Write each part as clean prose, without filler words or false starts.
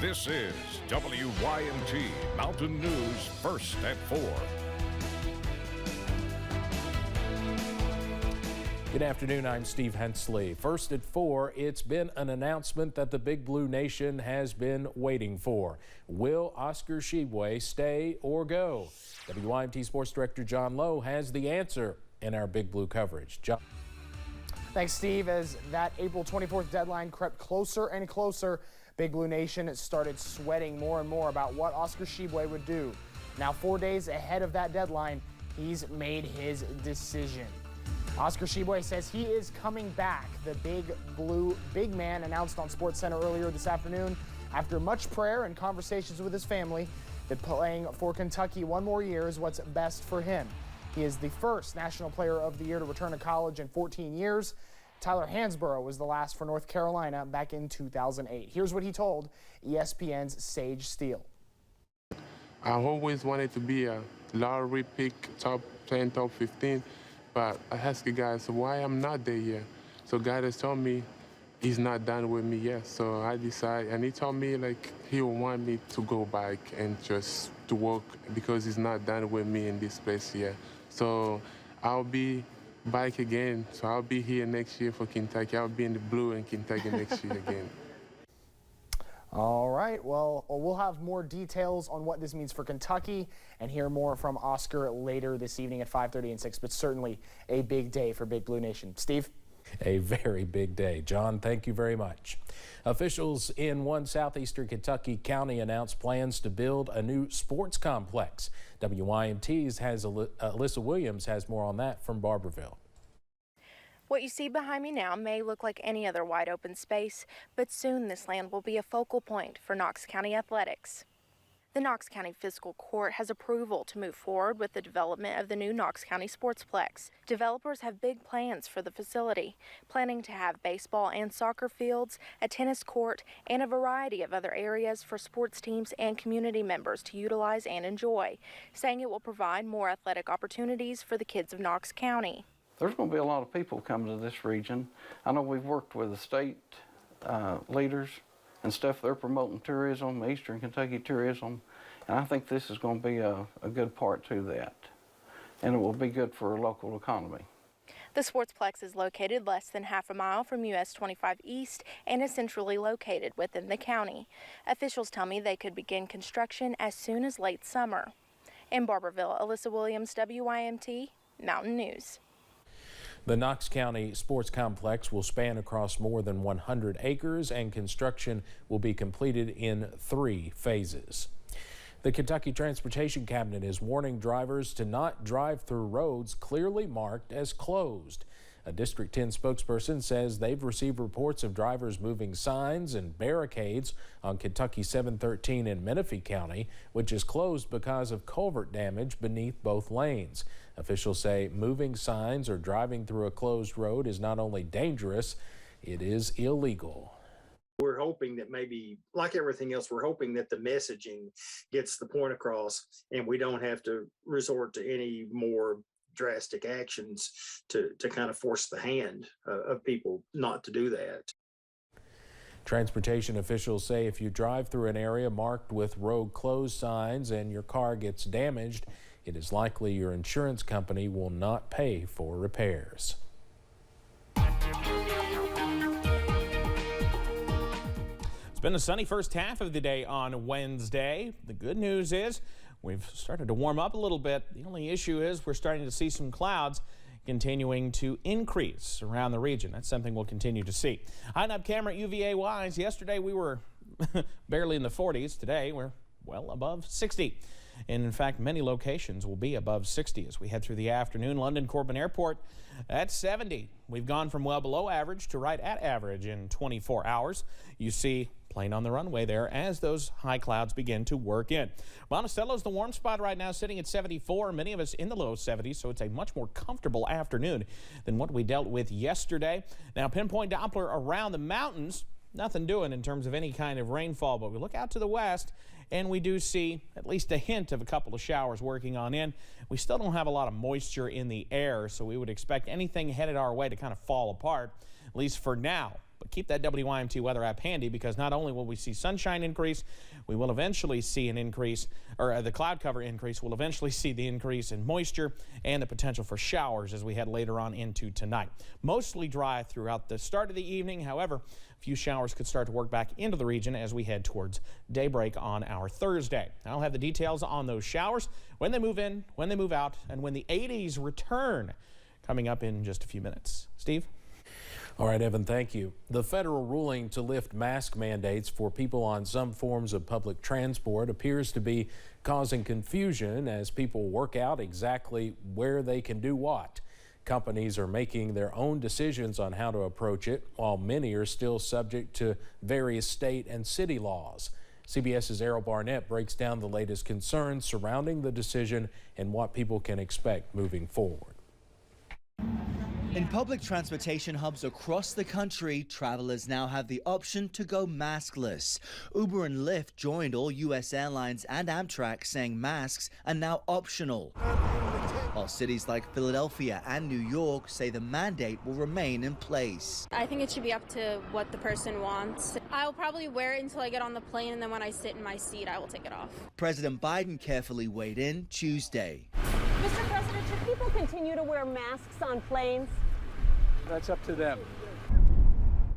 This is WYMT Mountain News First at 4. Good afternoon, I'm Steve Hensley. First at 4, it's been an announcement that the Big Blue Nation has been waiting for. Will Oscar Tshiebwe stay or go? WYMT Sports Director John Lowe has the answer in our Big Blue coverage. John. Thanks, Steve. As that April 24th deadline crept closer and closer, Big Blue Nation started sweating more and more about what Oscar Tshiebwe would do. Now, 4 days ahead of that deadline, he's made his decision. Oscar Tshiebwe says he is coming back. The big man announced on SportsCenter earlier this afternoon, after much prayer and conversations with his family, that playing for Kentucky one more year is what's best for him. He is the first National Player of the Year to return to college in 14 years. Tyler Hansborough was the last for North Carolina back in 2008. Here's what he told ESPN's Sage Steele. I always wanted to be a lottery pick, top 10, top 15, but I asked the guys why I'm not there yet. So God has told me he's not done with me yet. So I decided, and he told me like he will want me to go back and just to work because he's not done with me in this place yet. So I'll be back again. So I'll be here next year for Kentucky. I'll be in the blue in Kentucky next year again. All right, well, we'll have more details on what this means for Kentucky and hear more from Oscar later this evening at 5:30 and 6, but certainly a big day for Big Blue Nation. Steve? A very big day. John, thank you very much. Officials in one southeastern Kentucky county announced plans to build a new sports complex. WYMT's Alyssa Williams has more on that from Barberville. What you see behind me now may look like any other wide open space, but soon this land will be a focal point for Knox County athletics. The Knox County Fiscal Court has approval to move forward with the development of the new Knox County Sportsplex. Developers have big plans for the facility, planning to have baseball and soccer fields, a tennis court, and a variety of other areas for sports teams and community members to utilize and enjoy, saying it will provide more athletic opportunities for the kids of Knox County. There's going to be a lot of people coming to this region. I know we've worked with the state leaders and stuff. They're promoting tourism, Eastern Kentucky tourism, and I think this is going to be a good part to that, and it will be good for a local economy. The Sportsplex is located less than half a mile from US 25 East and is centrally located within the county. Officials tell me they could begin construction as soon as late summer. In Barberville, Alyssa Williams, WYMT Mountain News. The Knox County Sports Complex will span across more than 100 acres and construction will be completed in 3 phases. The Kentucky Transportation Cabinet is warning drivers to not drive through roads clearly marked as closed. A District 10 spokesperson says they've received reports of drivers moving signs and barricades on Kentucky 713 in Menifee County, which is closed because of culvert damage beneath both lanes. Officials say moving signs or driving through a closed road is not only dangerous, it is illegal. We're hoping that maybe, like everything else, we're hoping that the messaging gets the point across and we don't have to resort to any more drastic actions to kind of force the hand of people not to do that. Transportation officials say if you drive through an area marked with road closed signs and your car gets damaged, it is likely your insurance company will not pay for repairs. It's been a sunny first half of the day on Wednesday. The good news is we've started to warm up a little bit. The only issue is we're starting to see some clouds continuing to increase around the region. That's something we'll continue to see. High up camera at UVA Wise. Yesterday we were barely in the 40s. Today we're well above 60. And in fact, many locations will be above 60 as we head through the afternoon. London Corbin Airport at 70. We've gone from well below average to right at average in 24 hours. You see plane on the runway there as those high clouds begin to work in. Monticello's the warm spot right now, sitting at 74. Many of us in the low 70s, so it's a much more comfortable afternoon than what we dealt with yesterday. Now, pinpoint Doppler around the mountains, nothing doing in terms of any kind of rainfall, but we look out to the west and we do see at least a hint of a couple of showers working on in. We still don't have a lot of moisture in the air, so we would expect anything headed our way to kind of fall apart, at least for now. But keep that WYMT weather app handy, because not only will we see sunshine increase, we will eventually see an increase, or the cloud cover increase. We'll eventually see the increase in moisture and the potential for showers as we head later on into tonight. Mostly dry throughout the start of the evening. However, a few showers could start to work back into the region as we head towards daybreak on our Thursday. I'll have the details on those showers, when they move in, when they move out, and when the 80s return, coming up in just a few minutes. Steve? All right, Evan, thank you. The federal ruling to lift mask mandates for people on some forms of public transport appears to be causing confusion as people work out exactly where they can do what. Companies are making their own decisions on how to approach it, while many are still subject to various state and city laws. CBS's Errol Barnett breaks down the latest concerns surrounding the decision and what people can expect moving forward. In public transportation hubs across the country, travelers now have the option to go maskless. Uber and Lyft joined all U.S. airlines and Amtrak saying masks are now optional, while cities like Philadelphia and New York say the mandate will remain in place. I think it should be up to what the person wants. I'll probably wear it until I get on the plane, and then when I sit in my seat, I will take it off. President Biden carefully weighed in Tuesday. Mr. President, should people continue to wear masks on planes? That's up to them.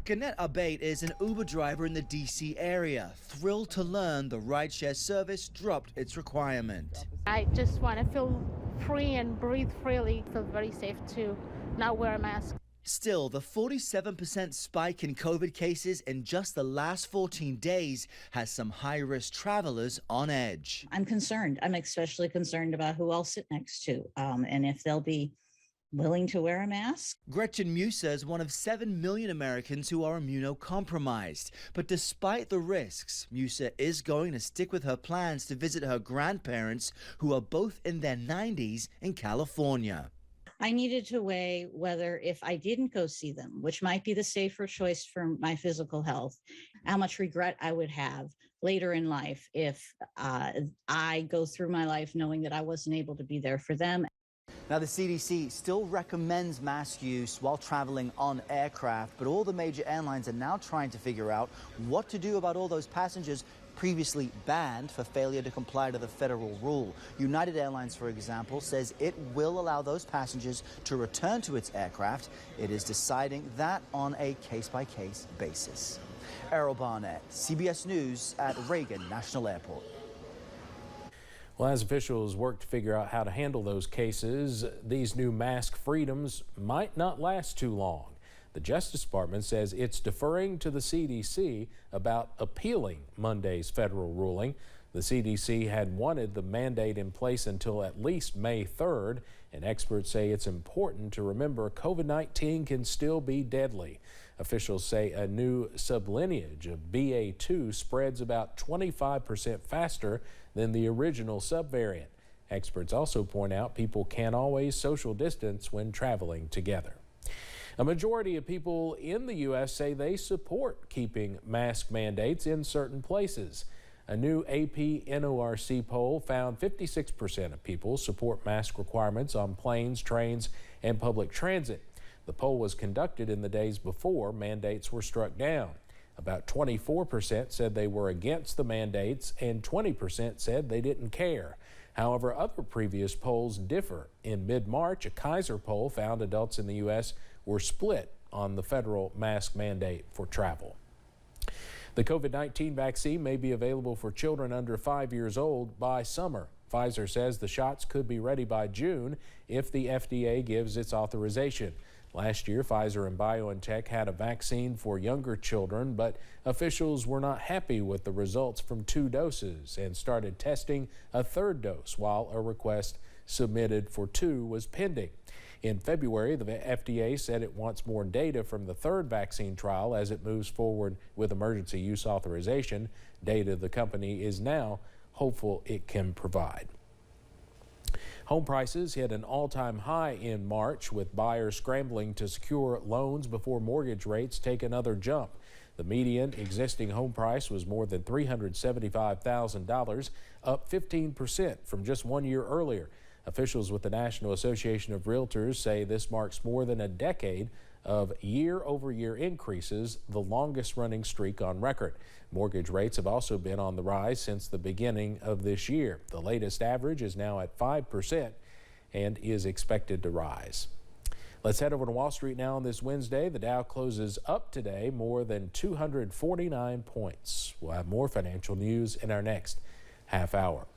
Gannett Abate is an Uber driver in the D.C. area, thrilled to learn the rideshare service dropped its requirement. I just want to feel free and breathe freely, feel very safe to not wear a mask. Still, the 47% spike in COVID cases in just the last 14 days has some high-risk travelers on edge. I'm concerned. I'm especially concerned about who I'll sit next to and if they'll be willing to wear a mask. Gretchen Musa is one of 7 million Americans who are immunocompromised. But despite the risks, Musa is going to stick with her plans to visit her grandparents, who are both in their 90s in California. I needed to weigh whether, if I didn't go see them, which might be the safer choice for my physical health, how much regret I would have later in life if I go through my life knowing that I wasn't able to be there for them. Now, the CDC still recommends mask use while traveling on aircraft, but all the major airlines are now trying to figure out what to do about all those passengers previously banned for failure to comply to the federal rule. United Airlines, for example, says it will allow those passengers to return to its aircraft. It is deciding that on a case-by-case basis. Errol Barnett, CBS News at Reagan National Airport. Well, as officials work to figure out how to handle those cases, these new mask freedoms might not last too long. The Justice Department says it's deferring to the CDC about appealing Monday's federal ruling. The CDC had wanted the mandate in place until at least May 3rd, and experts say it's important to remember COVID-19 can still be deadly. Officials say a new sublineage of BA2 spreads about 25% faster than the original subvariant. Experts also point out people can't always social distance when traveling together. A majority of people in the U.S. say they support keeping mask mandates in certain places. A new AP NORC poll found 56% of people support mask requirements on planes, trains, and public transit. The poll was conducted in the days before mandates were struck down. About 24% said they were against the mandates and 20% said they didn't care. However, other previous polls differ. In mid-March, a Kaiser poll found adults in the U.S. were split on the federal mask mandate for travel. The COVID-19 vaccine may be available for children under 5 years old by summer. Pfizer says the shots could be ready by June if the FDA gives its authorization. Last year, Pfizer and BioNTech had a vaccine for younger children, but officials were not happy with the results from 2 doses and started testing a 3rd dose while a request submitted for 2 was pending. In February, the FDA said it wants more data from the 3rd vaccine trial as it moves forward with emergency use authorization, data the company is now hopeful it can provide. Home prices hit an all-time high in March, with buyers scrambling to secure loans before mortgage rates take another jump. The median existing home price was more than $375,000, up 15% from just 1 year earlier. Officials with the National Association of Realtors say this marks more than a decade of year-over-year increases, the longest running streak on record. Mortgage rates have also been on the rise since the beginning of this year. The latest average is now at 5% and is expected to rise. Let's head over to Wall Street now on this Wednesday. The Dow closes up today more than 249 points. We'll have more financial news in our next half hour.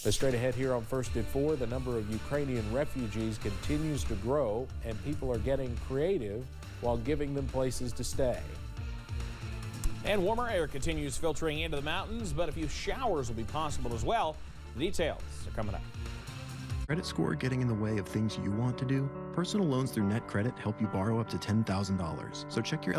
But straight ahead here on First at 4, the number of Ukrainian refugees continues to grow, and people are getting creative while giving them places to stay. And warmer air continues filtering into the mountains, but a few showers will be possible as well. The details are coming up. Credit score getting in the way of things you want to do? Personal loans through NetCredit help you borrow up to $10,000. So check your